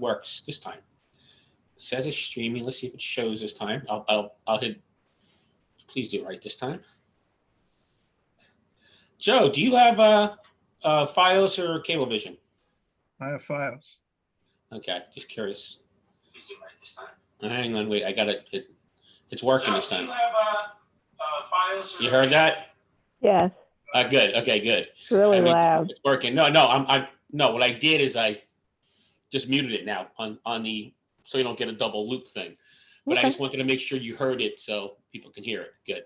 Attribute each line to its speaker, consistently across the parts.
Speaker 1: works this time. It says it's streaming. Let's see if it shows this time. I'll hit. Please do it right this time. Joe, do you have Fios or Cablevision?
Speaker 2: I have Fios.
Speaker 1: Okay, just curious. Please do it right this time. Hang on, wait. I got it. It's working Joe, this time. Do you have Fios? You heard that?
Speaker 3: Yes.
Speaker 1: Good. Okay, good.
Speaker 3: It's really loud.
Speaker 1: It's working. No. No. What I did is I just muted it now on the so you don't get a double loop thing. But okay. I just wanted to make sure you heard it so people can hear it. Good.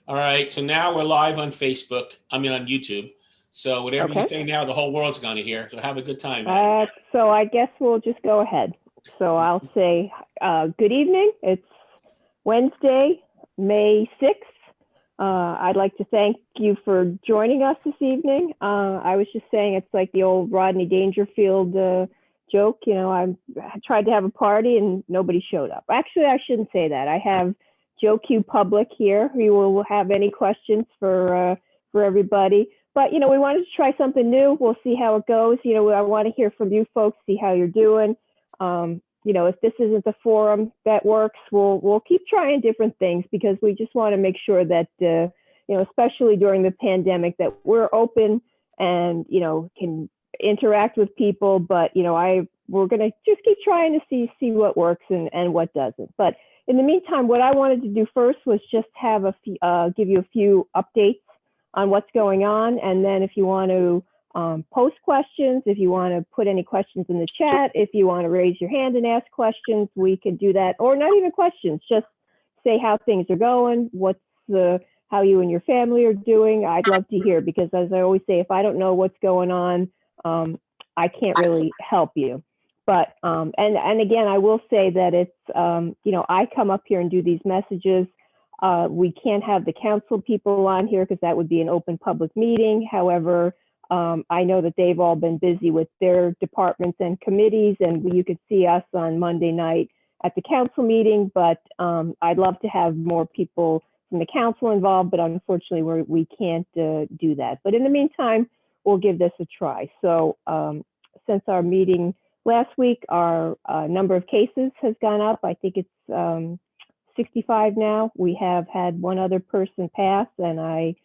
Speaker 1: All right. So now we're live on Facebook. On YouTube. So whatever you say now, the whole world's going to hear. So have a good time.
Speaker 3: So I guess we'll just go ahead. So I'll say good evening. It's Wednesday, May 6th. I'd like to thank you for joining us this evening. I was just saying it's like the old Rodney Dangerfield joke. I tried to have a party and nobody showed up. Actually, I shouldn't say that. I have Joe Q Public here. We will have any questions for everybody. But, we wanted to try something new. We'll see how it goes. I want to hear from you folks, see how you're doing. If this isn't the forum that works, we'll keep trying different things because we just want to make sure that, especially during the pandemic, that we're open and, can interact with people. But, we're going to just keep trying to see what works and what doesn't. But in the meantime, what I wanted to do first was just have give you a few updates on what's going on. And then if you want to post questions, if you want to put any questions in the chat, if you want to raise your hand and ask questions, we can do that. Or not even questions, just say how things are going, how you and your family are doing. I'd love to hear because as I always say, if I don't know what's going on, I can't really help you. But, and again, I will say that it's, I come up here and do these messages. We can't have the council people on here because that would be an open public meeting. However, I know that they've all been busy with their departments and committees, and you could see us on Monday night at the council meeting, but I'd love to have more people from the council involved, but unfortunately we can't do that. But in the meantime, we'll give this a try. So since our meeting last week, our number of cases has gone up. I think it's 65 now. We have had one other person pass, and I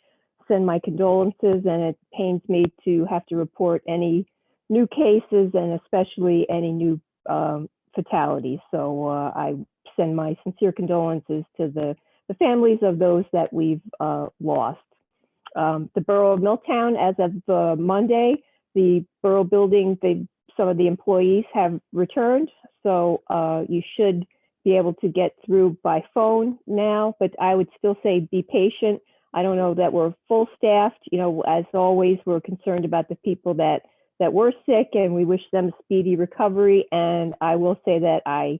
Speaker 3: send my condolences, and it pains me to have to report any new cases and especially any new fatalities. So I send my sincere condolences to the families of those that we've lost. The Borough of MIlltown, as of Monday, the borough building, some of the employees have returned. So you should be able to get through by phone now, but I would still say be patient. I don't know that we're full staffed. As always, we're concerned about the people that were sick, and we wish them a speedy recovery. And I will say that I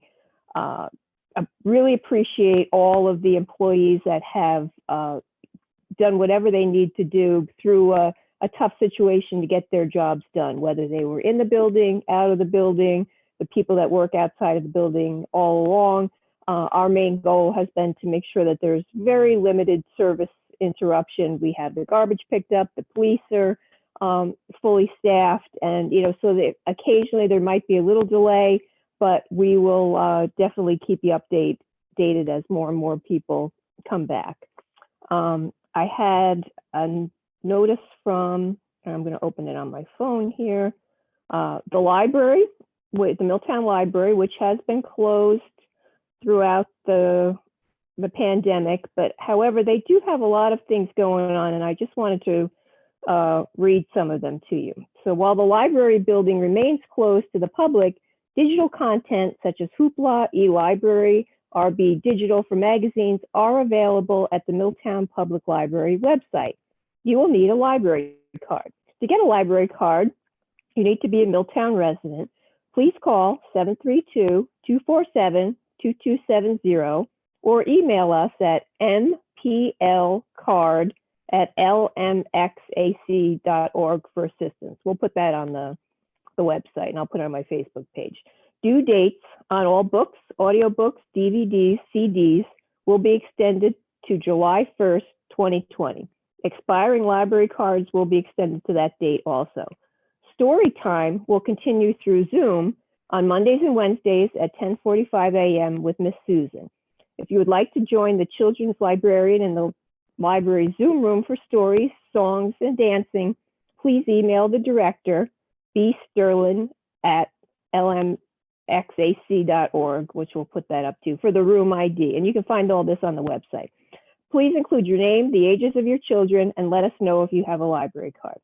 Speaker 3: really appreciate all of the employees that have done whatever they need to do through a tough situation to get their jobs done, whether they were in the building, out of the building, the people that work outside of the building all along. Our main goal has been to make sure that there's very limited service interruption. We have the garbage picked up, the police are fully staffed, and so that occasionally there might be a little delay, but we will definitely keep you updated as more and more people come back. I had a notice from, and I'm going to open it on my phone here, the library, the MIlltown Library, which has been closed throughout the pandemic, but however, they do have a lot of things going on, and I just wanted to read some of them to you. So while the library building remains closed to the public, digital content such as Hoopla, eLibrary, RB Digital for magazines are available at the MIlltown Public Library website. You will need a library card. To get a library card, you need to be a MIlltown resident. Please call 732-247-2270 or email us at mplcard@lmxac.org for assistance. We'll put that on the website, and I'll put it on my Facebook page. Due dates on all books, audiobooks, DVDs, CDs will be extended to July 1st, 2020. Expiring library cards will be extended to that date also. Story time will continue through Zoom, on Mondays and Wednesdays at 10:45 a.m. with Miss Susan. If you would like to join the children's librarian in the library Zoom room for stories, songs, and dancing, please email the director, bsterlin@lmxac.org, which we'll put that up to, for the room ID. And you can find all this on the website. Please include your name, the ages of your children, and let us know if you have a library card.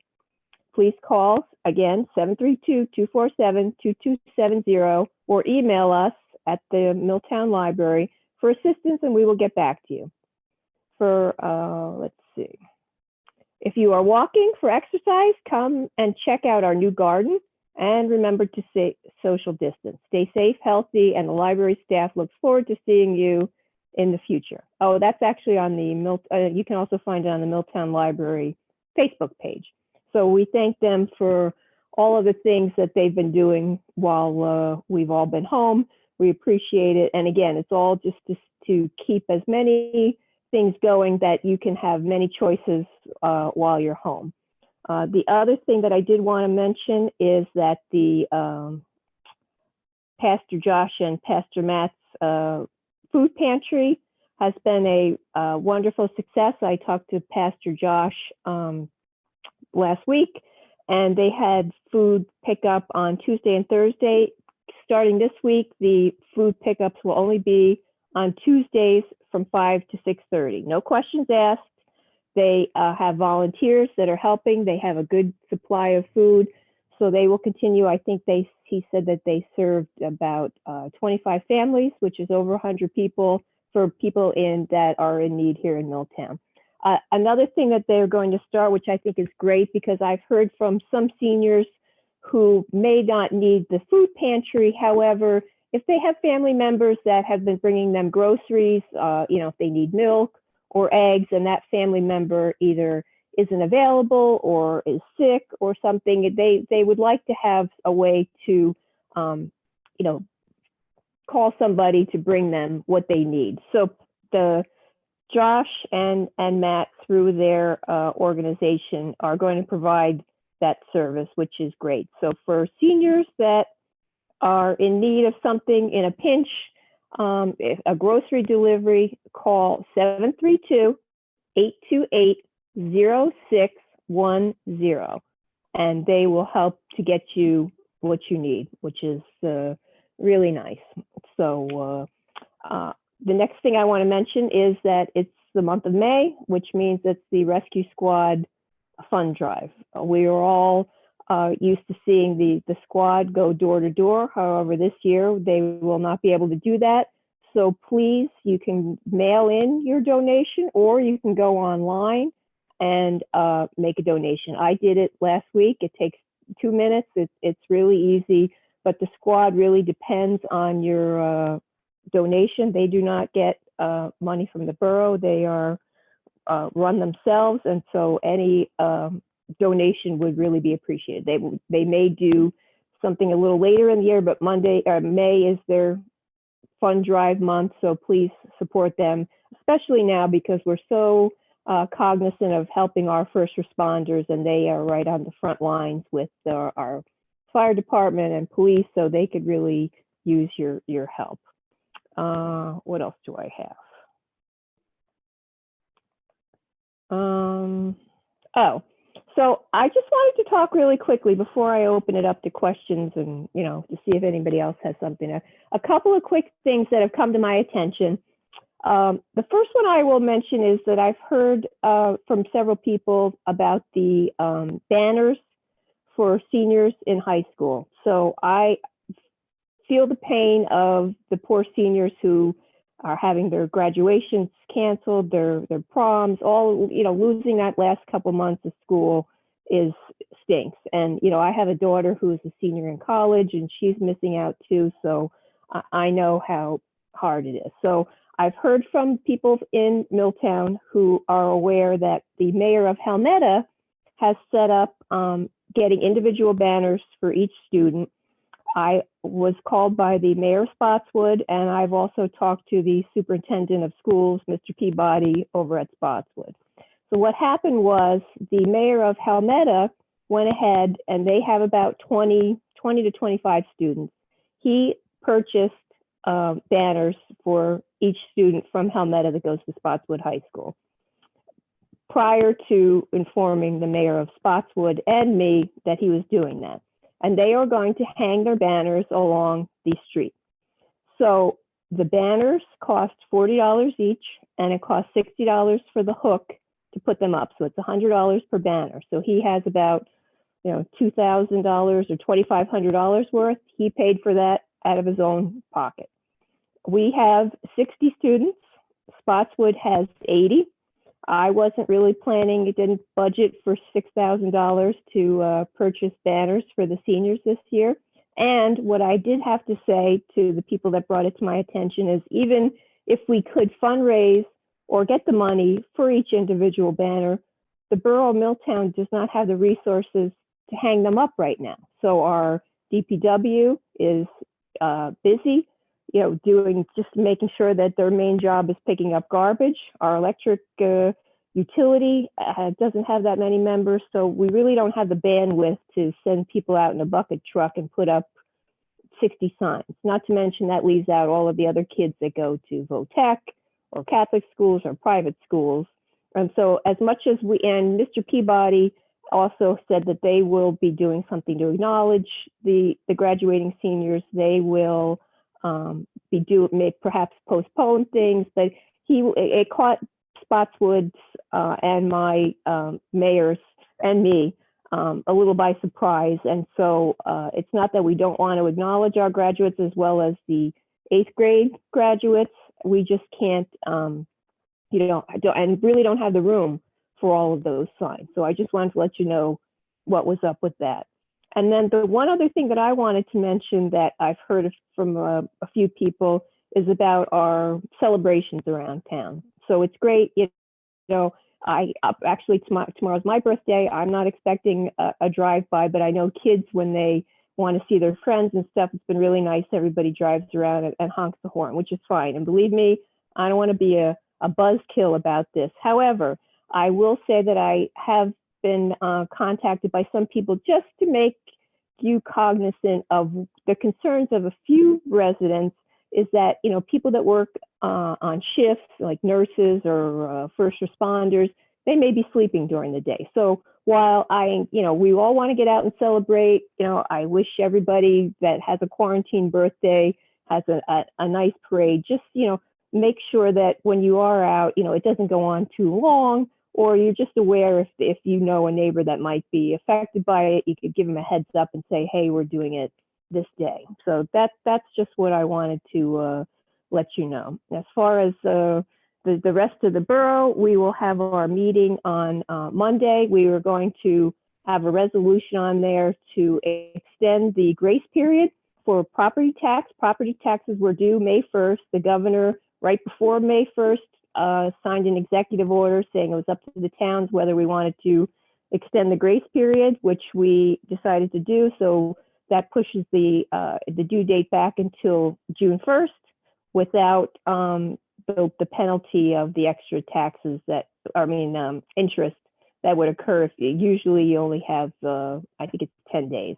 Speaker 3: Please call, again, 732-247-2270, or email us at the Milltown Library for assistance, and we will get back to you. Let's see. If you are walking for exercise, come and check out our new garden, and remember to stay social distance. Stay safe, healthy, and the library staff looks forward to seeing you in the future. Oh, that's actually on the you can also find it on the Milltown Library Facebook page. So we thank them for all of the things that they've been doing while we've all been home. We appreciate it. And again, it's all just to keep as many things going that you can have many choices while you're home. The other thing that I did want to mention is that the Pastor Josh and Pastor Matt's food pantry has been a wonderful success. I talked to Pastor Josh last week, and they had food pickup on Tuesday and Thursday. Starting this week, the food pickups will only be on Tuesdays from 5 to 6:30. No questions asked. They have volunteers that are helping. They have a good supply of food, so they will continue. I think he said that they served about 25 families, which is over 100 people, for people that are in need here in Milltown. Another thing that they're going to start, which I think is great, because I've heard from some seniors who may not need the food pantry. However, if they have family members that have been bringing them groceries, if they need milk or eggs, and that family member either isn't available or is sick or something, they would like to have a way to, call somebody to bring them what they need. So Josh and Matt, through their organization, are going to provide that service, which is great. So for seniors that are in need of something in a pinch, a grocery delivery, call 732-828-0610, and they will help to get you what you need, which is really nice. So the next thing I want to mention is that it's the month of May, which means it's the Rescue Squad Fund Drive. We are all used to seeing the squad go door to door. However, this year they will not be able to do that. So please, you can mail in your donation, or you can go online and make a donation. I did it last week. It takes 2 minutes. It's really easy, but the squad really depends on your donation. They do not get money from the borough. They are run themselves, and so any donation would really be appreciated. They may do something a little later in the year, but May is their fund drive month, so please support them, especially now because we're so cognizant of helping our first responders, and they are right on the front lines with our fire department and police, so they could really use your help. What else do I have? So I just wanted to talk really quickly before I open it up to questions and, to see if anybody else has something. A couple of quick things that have come to my attention. The first one I will mention is that I've heard from several people about the banners for seniors in high school. So I feel the pain of the poor seniors who are having their graduations canceled, their proms, all, losing that last couple months of school stinks. And, I have a daughter who is a senior in college, and she's missing out too. So I know how hard it is. So I've heard from people in Milltown who are aware that the mayor of Helmetta has set up getting individual banners for each student. I was called by the mayor of Spotswood, and I've also talked to the superintendent of schools, Mr. Peabody, over at Spotswood. So what happened was the mayor of Helmetta went ahead, and they have about 20 to 25 students. he purchased banners for each student from Helmetta that goes to Spotswood High School prior to informing the mayor of Spotswood and me that he was doing that. And they are going to hang their banners along the street. So the banners cost $40 each, and it costs $60 for the hook to put them up. So it's $100 per banner. So he has about, $2,000 or $2,500 worth. He paid for that out of his own pocket. We have 60 students. Spotswood has 80. I wasn't really planning, it didn't budget for $6,000 to purchase banners for the seniors this year. And what I did have to say to the people that brought it to my attention is, even if we could fundraise or get the money for each individual banner, the Borough of MIlltown does not have the resources to hang them up right now. So our DPW is busy, just making sure that their main job is picking up garbage. Our electric utility doesn't have that many members, so we really don't have the bandwidth to send people out in a bucket truck and put up 60 signs. Not to mention that leaves out all of the other kids that go to VOTEC or Catholic schools or private schools. And so as much as and Mr. Peabody also said that they will be doing something to acknowledge the graduating seniors. They will perhaps postpone things, but it caught Spotswood's and my mayors and me a little by surprise. And so it's not that we don't want to acknowledge our graduates as well as the 8th grade graduates. We just can't, and really don't have the room for all of those signs. So I just wanted to let you know what was up with that. And then the one other thing that I wanted to mention that I've heard from a few people is about our celebrations around town. So it's great, tomorrow's my birthday. I'm not expecting a drive-by, but I know kids, when they want to see their friends and stuff, it's been really nice. Everybody drives around and honks the horn, which is fine. And believe me, I don't want to be a buzzkill about this. However, I will say that I have been contacted by some people just to make you cognizant of the concerns of a few residents, is that, people that work on shifts, like nurses or first responders, they may be sleeping during the day. So while we all want to get out and celebrate, I wish everybody that has a quarantine birthday has a nice parade. Just, make sure that when you are out, it doesn't go on too long, or you're just aware if you know a neighbor that might be affected by it, you could give them a heads up and say, hey, we're doing it this day. So that's just what I wanted to let you know. As far as the rest of the borough, we will have our meeting on Monday. We were going to have a resolution on there to extend the grace period for property tax. Property taxes were due May 1st. The governor, right before May 1st, signed an executive order saying it was up to the towns whether we wanted to extend the grace period, which we decided to do. So that pushes the due date back until June 1st without the penalty of the extra taxes interest that would occur if usually you only have, I think it's 10 days.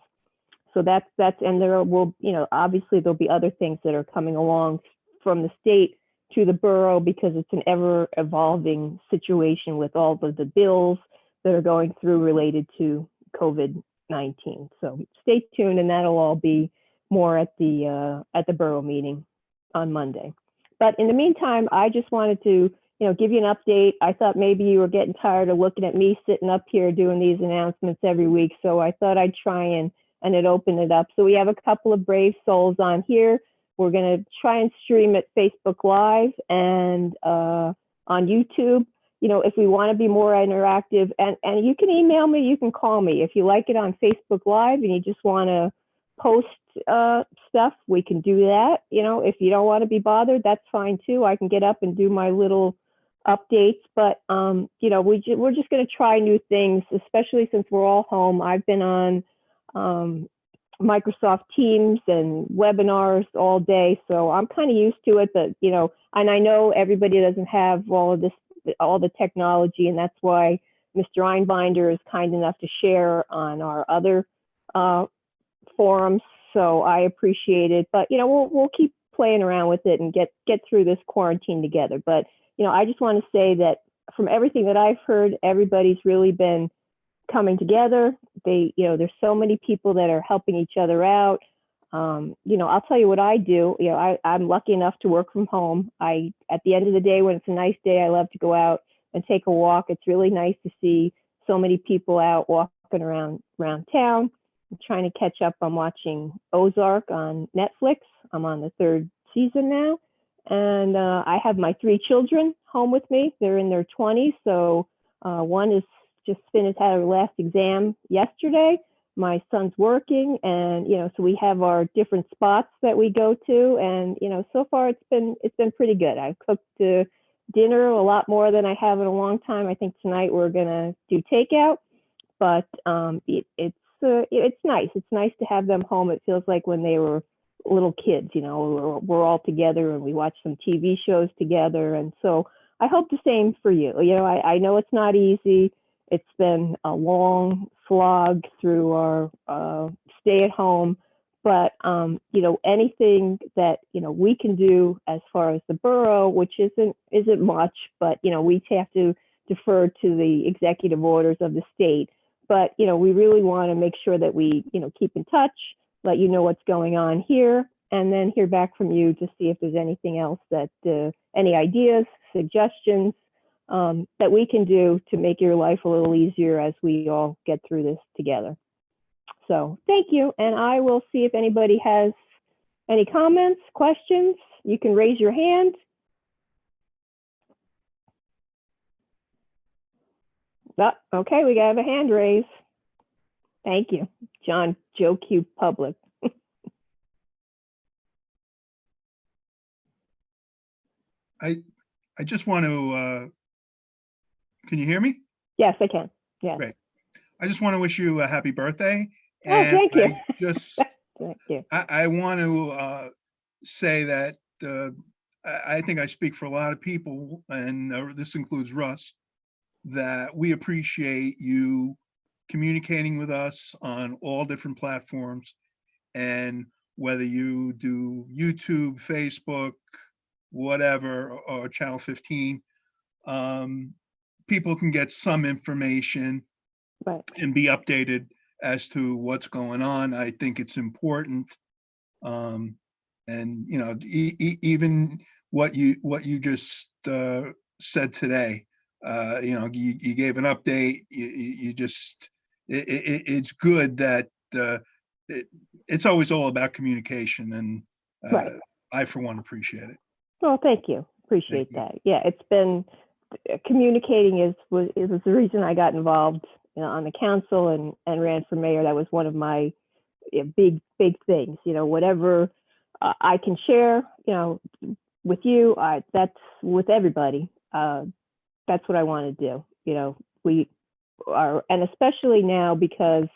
Speaker 3: So that's, and there will, obviously there'll be other things that are coming along from the state to the borough, because it's an ever evolving situation with all of the bills that are going through related to COVID-19. So stay tuned, and that'll all be more at the borough meeting on Monday. But in the meantime, I just wanted to, give you an update. I thought maybe you were getting tired of looking at me sitting up here doing these announcements every week. So I thought I'd try and it opened it up. So we have a couple of brave souls on here. We're going to try and stream it Facebook Live and on YouTube. If we want to be more interactive, and you can email me, you can call me. If you like it on Facebook Live and you just want to post stuff, we can do that. If you don't want to be bothered, that's fine too. I can get up and do my little updates, but we're just going to try new things, especially since we're all home. I've been on Microsoft Teams and webinars all day, so I'm kind of used to it. But and I know everybody doesn't have all the technology, and that's why Mr. Einbinder is kind enough to share on our other forums So I appreciate it, but we'll keep playing around with it and get through this quarantine together. But I just want to say that from everything that I've heard, everybody's really been coming together. There's so many people that are helping each other out. I'll tell you what I do. I'm lucky enough to work from home. At the end of the day, when it's a nice day, I love to go out and take a walk. It's really nice to see so many people out walking around town. I'm trying to catch up. I'm watching Ozark on Netflix. I'm on the 3rd season now. And I have my 3 children home with me. They're in their 20s. So one is just had her last exam yesterday. My son's working, and so we have our different spots that we go to, and so far it's been pretty good. I've cooked dinner a lot more than I have in a long time. I think tonight we're gonna do takeout, but it's nice. It's nice to have them home. It feels like when they were little kids. We're all together and we watch some TV shows together, and so I hope the same for you. I know it's not easy. It's been a long slog through our stay at home, but anything that we can do as far as the borough, which isn't much, but we have to defer to the executive orders of the state. But we really want to make sure that we keep in touch, let you know what's going on here, and then hear back from you to see if there's anything else that any ideas, suggestions. That we can do to make your life a little easier as we all get through this together. So thank you. And I will see if anybody has any comments, questions. You can raise your hand. Okay, we got a hand raised. Thank you. Joe Q Public.
Speaker 2: I just want to, can you hear me?
Speaker 3: Yes, I can. Yeah.
Speaker 2: Great. I just want to wish you a happy birthday.
Speaker 3: Oh, thank you.
Speaker 2: Thank you. I want to say that I think I speak for a lot of people, and this includes Russ, that we appreciate you communicating with us on all different platforms. And whether you do YouTube, Facebook, whatever, or Channel 15, people can get some information and be updated as to what's going on. I think it's important. And even what you just said today, you gave an update. It's good that it's always all about communication, and I for one appreciate it.
Speaker 3: Well, thank you. Appreciate that. Yeah, it's been communicating was the reason I got involved on the council and ran for mayor. That was one of my big things. Whatever I can share, with you, that's with everybody. That's what I want to do. We are, and especially now because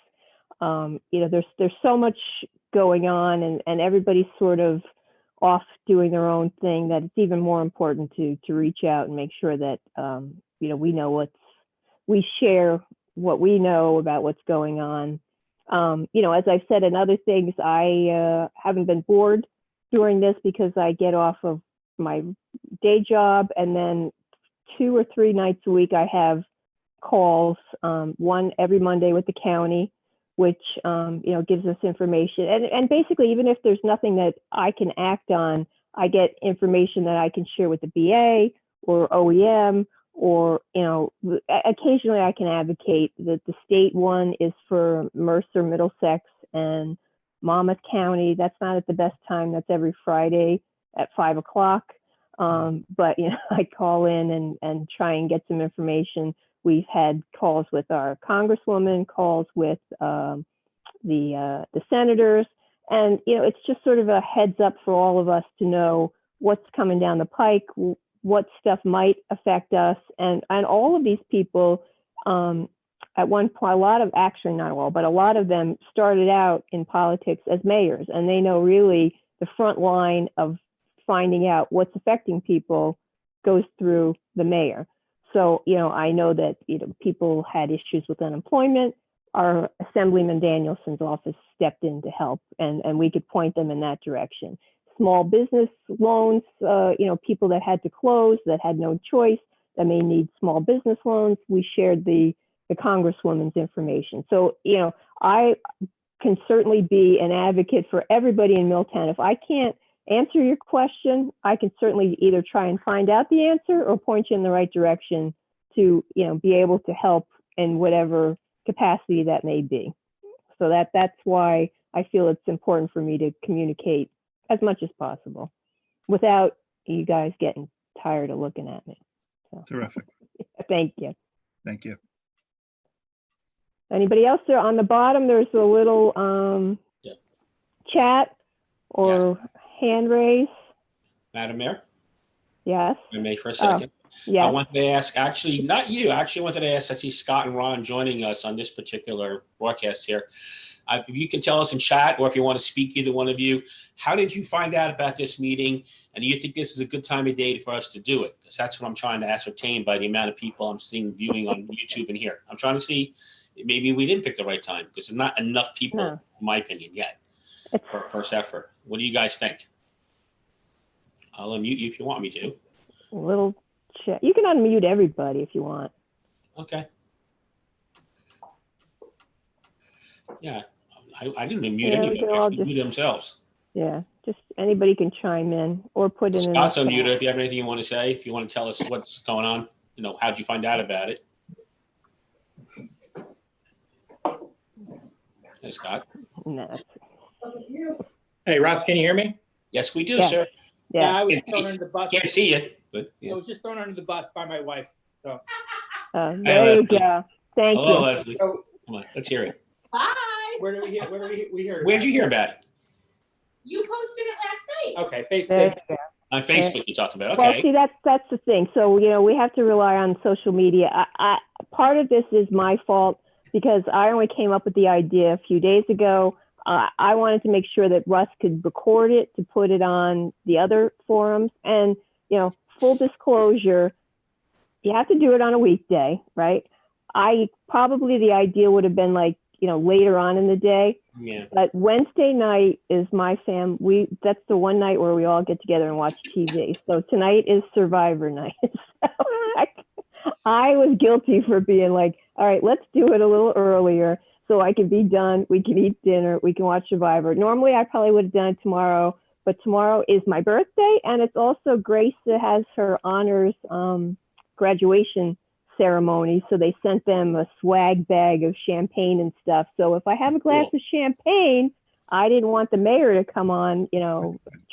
Speaker 3: there's so much going on, and everybody's sort of off doing their own thing, that it's even more important to reach out and make sure that we know we share what we know about what's going on. As I've said in other things, I haven't been bored during this because I get off of my day job, and then 2 or 3 nights a week I have calls, one every Monday with the county, which gives us information. And basically, even if there's nothing that I can act on, I get information that I can share with the BA or OEM, or occasionally I can advocate. That the state one is for Mercer, Middlesex, and Monmouth County. That's not at the best time. That's every Friday at 5 o'clock. But I call in and try and get some information. We've had calls with our congresswoman, calls with the senators, and it's just sort of a heads up for all of us to know what's coming down the pike, what stuff might affect us, and all of these people at one point, a lot of, actually not all, but a lot of them started out in politics as mayors, and they know really the front line of finding out what's affecting people goes through the mayor. So, I know that, people had issues with unemployment. our Assemblyman Danielson's office stepped in to help, and we could point them in that direction. Small business loans, people that had to close, that had no choice, that may need small business loans. We shared the Congresswoman's information. So, I can certainly be an advocate for everybody in Milltown. If I can't answer your question, I can certainly either try and find out the answer or point you in the right direction to, be able to help in whatever capacity that may be. So that's why I feel it's important for me to communicate as much as possible without you guys getting tired of looking at me. So,
Speaker 2: Terrific.
Speaker 3: thank you.
Speaker 2: Thank you.
Speaker 3: Anybody else there? On the bottom, there's a little chat or hand raise.
Speaker 1: Madam Mayor,
Speaker 3: Yes.
Speaker 1: I may for a second.
Speaker 3: Yeah.
Speaker 1: I wanted to ask, actually, not you, I actually wanted to ask, I see Scott and Ron joining us on this particular broadcast here. If you can tell us in chat, or if you want to speak, either one of you, how did you find out about this meeting? And do you think this is a good time of day for us to do it? Because that's what I'm trying to ascertain by the amount of people I'm seeing viewing on YouTube and here. I'm trying to see, maybe we didn't pick the right time because there's not enough people, in my opinion, yet for first effort. What do you guys think? I'll unmute you if you want me to.
Speaker 3: A little chat. You can unmute everybody if you want.
Speaker 1: Okay. Yeah, I didn't unmute anybody. They
Speaker 3: all
Speaker 1: mute themselves.
Speaker 3: Yeah, just anybody can chime in or put it in.
Speaker 1: Scott's unmuted. If you have anything you want to say, if you want to tell us what's going on, how'd you find out about it? Hey, Scott.
Speaker 3: No.
Speaker 4: Hey, Ross, can you hear me?
Speaker 1: Yes, we do,
Speaker 3: Yeah.
Speaker 1: sir.
Speaker 3: Yeah.
Speaker 4: I was thrown under the bus.
Speaker 1: Can't see you, but
Speaker 4: I was just thrown under the bus by my wife. So.
Speaker 3: There
Speaker 1: Leslie.
Speaker 3: you go. Thank
Speaker 1: Hello,
Speaker 3: you.
Speaker 1: Leslie.
Speaker 4: So,
Speaker 1: Come on, let's hear it.
Speaker 5: Bye.
Speaker 4: where did we hear?
Speaker 1: Where'd you hear about it?
Speaker 5: You posted it last night.
Speaker 4: Okay,
Speaker 3: There
Speaker 4: Facebook.
Speaker 3: you go.
Speaker 1: On Facebook, you talked about.
Speaker 3: Well,
Speaker 1: Okay.
Speaker 3: see, that's the thing. So, we have to rely on social media. I part of this is my fault because I only came up with the idea a few days ago. I wanted to make sure that Russ could record it to put it on the other forums. And, full disclosure, you have to do it on a weekday, right? The idea would have been like, later on in the day.
Speaker 1: Yeah.
Speaker 3: But Wednesday night is that's the one night where we all get together and watch TV. So tonight is Survivor night. So I was guilty for being like, all right, let's do it a little earlier so I can be done. We can eat dinner. We can watch Survivor. Normally, I probably would have done it tomorrow, but tomorrow is my birthday. And it's also Grace that has her honors graduation ceremony. So they sent them a swag bag of champagne and stuff. So if I have a glass of champagne, I didn't want the mayor to come on,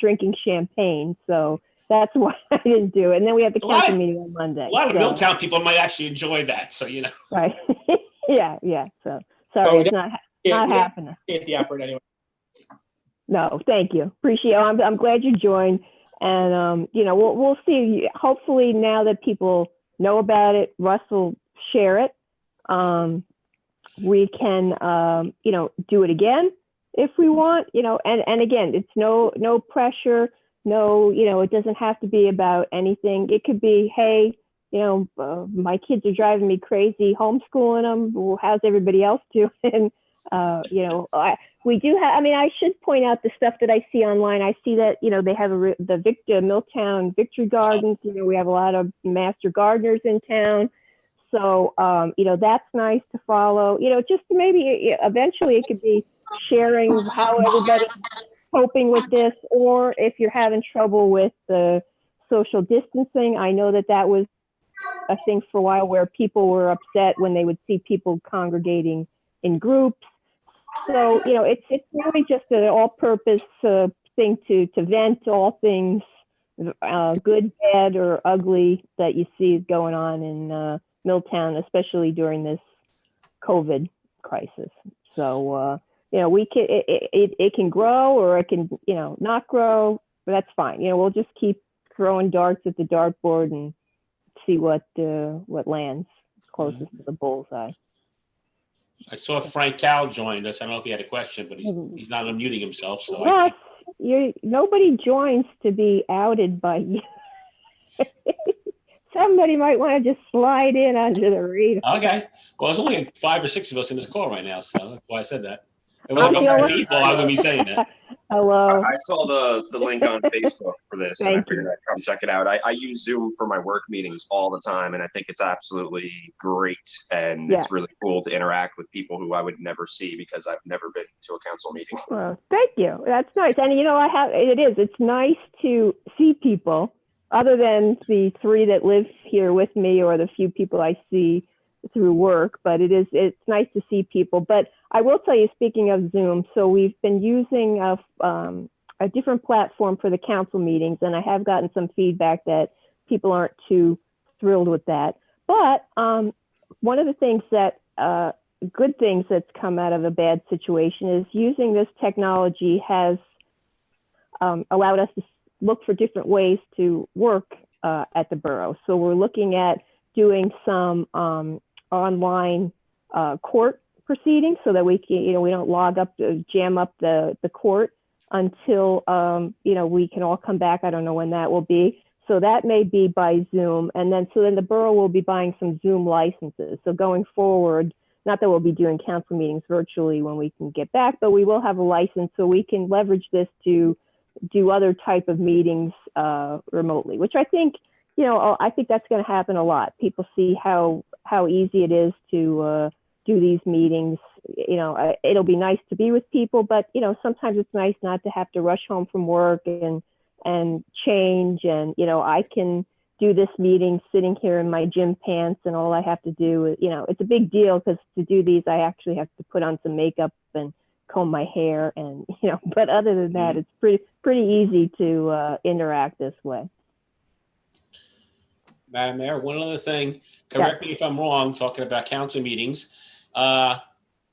Speaker 3: drinking champagne. So that's why I didn't do it. And then we have the council meeting on Monday.
Speaker 1: A lot of Milltown people might actually enjoy that. So,
Speaker 3: Right. Yeah. So sorry, it's not happening.
Speaker 4: Get the effort anyway.
Speaker 3: No, thank you. Appreciate it. I'm glad you joined. And, we'll see. Hopefully now that people know about it, Russ will share it. We can, do it again if we want, and again, it's no pressure. No, it doesn't have to be about anything. It could be, hey, my kids are driving me crazy homeschooling them. Well, how's everybody else doing? We do have, I should point out the stuff that I see online. I see that, they have the Milltown Victory Gardens. We have a lot of master gardeners in town. So, that's nice to follow, just maybe eventually it could be sharing how everybody's coping with this, or if you're having trouble with the social distancing. I know that was a thing for a while where people were upset when they would see people congregating in groups. So, it's really just an all-purpose thing to vent all things good, bad, or ugly that you see going on in Milltown, especially during this COVID crisis. So, we can it can grow or it can not grow, but that's fine. We'll just keep throwing darts at the dartboard and see what lands closest to the bullseye.
Speaker 1: I saw Frank Cal joined us. I don't know if he had a question, but he's not unmuting himself. So
Speaker 3: Yes, nobody joins to be outed by you. somebody might want to just slide in under the radar.
Speaker 1: Okay. Well, there's only 5 or 6 of us in this call right now, so that's why I said that. If it
Speaker 3: I
Speaker 1: was
Speaker 3: feel
Speaker 1: other
Speaker 3: like-
Speaker 1: people, I wouldn't be saying that.
Speaker 3: Hello.
Speaker 6: I saw the link on Facebook for this, and I
Speaker 3: Thank
Speaker 6: figured
Speaker 3: you.
Speaker 6: I'd come check it out. I use Zoom for my work meetings all the time, and I think it's absolutely great. And
Speaker 3: Yeah.
Speaker 6: it's really cool to interact with people who I would never see because I've never been to a council meeting.
Speaker 3: Well, thank you. That's nice. And it's nice to see people other than the 3 that live here with me or the few people I see through work, but it's nice to see people. But I will tell you, speaking of Zoom, so we've been using a different platform for the council meetings, and I have gotten some feedback that people aren't too thrilled with that. But one of the things that good things that's come out of a bad situation is using this technology has allowed us to look for different ways to work at the borough. So we're looking at doing some online court proceedings so that we can, we don't jam up the court until, we can all come back. I don't know when that will be. So that may be by Zoom. And then the borough will be buying some Zoom licenses. So going forward, not that we'll be doing council meetings virtually when we can get back, but we will have a license so we can leverage this to do other type of meetings remotely, which I think, I think that's going to happen a lot. People see how easy it is to do these meetings. It'll be nice to be with people, but sometimes it's nice not to have to rush home from work and change. And I can do this meeting sitting here in my gym pants, and all I have to do is, it's a big deal because to do these, I actually have to put on some makeup and comb my hair, and but other than that, it's pretty easy to interact this way.
Speaker 1: Madam Mayor, one other thing, correct me if I'm wrong, talking about council meetings.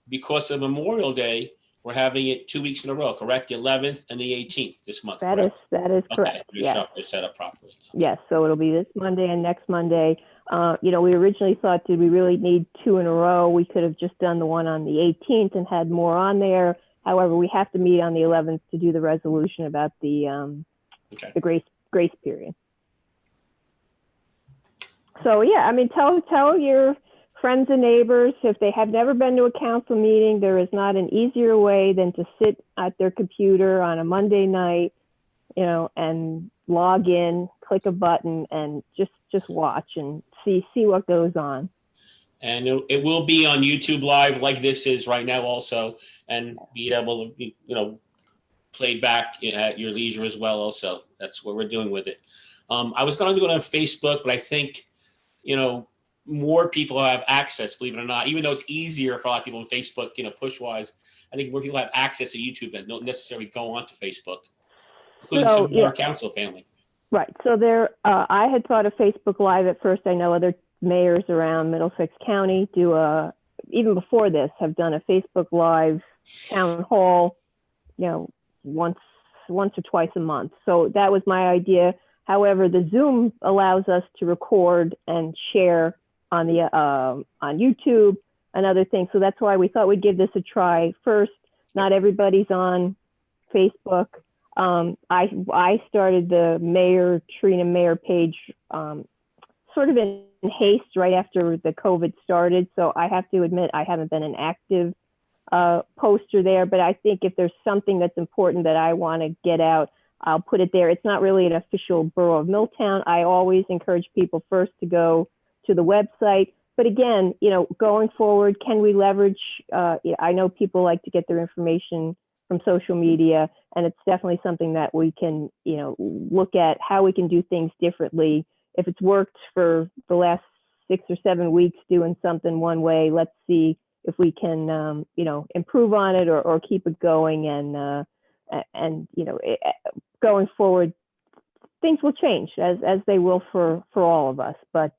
Speaker 1: Because of Memorial Day, we're having it 2 weeks in a row, correct? The 11th and the 18th this month,
Speaker 3: That
Speaker 1: correct?
Speaker 3: is correct.
Speaker 1: Okay, you're set up properly.
Speaker 3: Yes, so it'll be this Monday and next Monday. We originally thought, did we really need 2 in a row? We could have just done the one on the 18th and had more on there. However, we have to meet on the 11th to do the resolution about the grace period. So yeah, tell your friends and neighbors, if they have never been to a council meeting, there is not an easier way than to sit at their computer on a Monday night, and log in, click a button, and just watch and see what goes on.
Speaker 1: And it will be on YouTube Live like this is right now also, and be able to be, played back at your leisure as well also. That's what we're doing with it. I was going to do it on Facebook, but I think, more people have access, believe it or not, even though it's easier for a lot of people on Facebook, push-wise. I think more people have access to YouTube that don't necessarily go onto Facebook, including some of our council family.
Speaker 3: Right. So I had thought of Facebook Live at first. I know other mayors around Middlesex County even before this, have done a Facebook Live town hall, once or twice a month. So that was my idea. However, the Zoom allows us to record and share on YouTube and other things. So that's why we thought we'd give this a try first. Not everybody's on Facebook. I started the Trina Mayor page sort of in haste right after the COVID started. So I have to admit, I haven't been an active poster there, but I think if there's something that's important that I want to get out, I'll put it there. It's not really an official Borough of MIlltown. I always encourage people first to go to the website. But again, going forward, can we leverage, I know people like to get their information from social media, and it's definitely something that we can, look at how we can do things differently. If it's worked for the last 6 or 7 weeks doing something one way, let's see if we can, improve on it or keep it going. And going forward, things will change as they will for all of us. But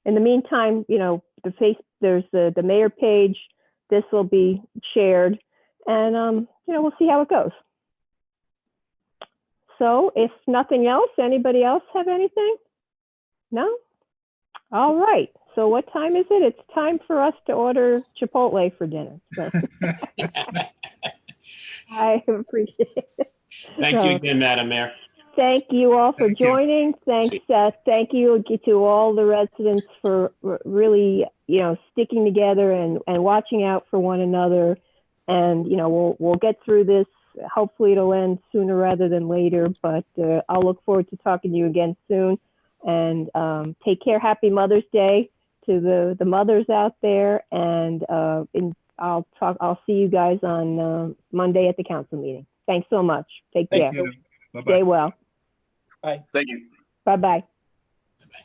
Speaker 3: in the meantime, there's the mayor page. This will be shared, and we'll see how it goes. So if nothing else, anybody else have anything? No? All right. So what time is it? It's time for us to order Chipotle for dinner. So. I appreciate it.
Speaker 1: Thank you again, Madam Mayor.
Speaker 3: thank you all for
Speaker 2: Thank you.
Speaker 3: joining. Thanks, thank you to all the residents for really, sticking together and watching out for one another. And, we'll get through this. Hopefully it'll end sooner rather than later, but I'll look forward to talking to you again soon. And take care. Happy Mother's Day to the mothers out there. And I'll see you guys on Monday at the council meeting. Thanks so much. Take care.
Speaker 2: Thank you. Bye-bye.
Speaker 3: Stay well.
Speaker 4: Bye.
Speaker 6: Thank you.
Speaker 3: Bye-bye.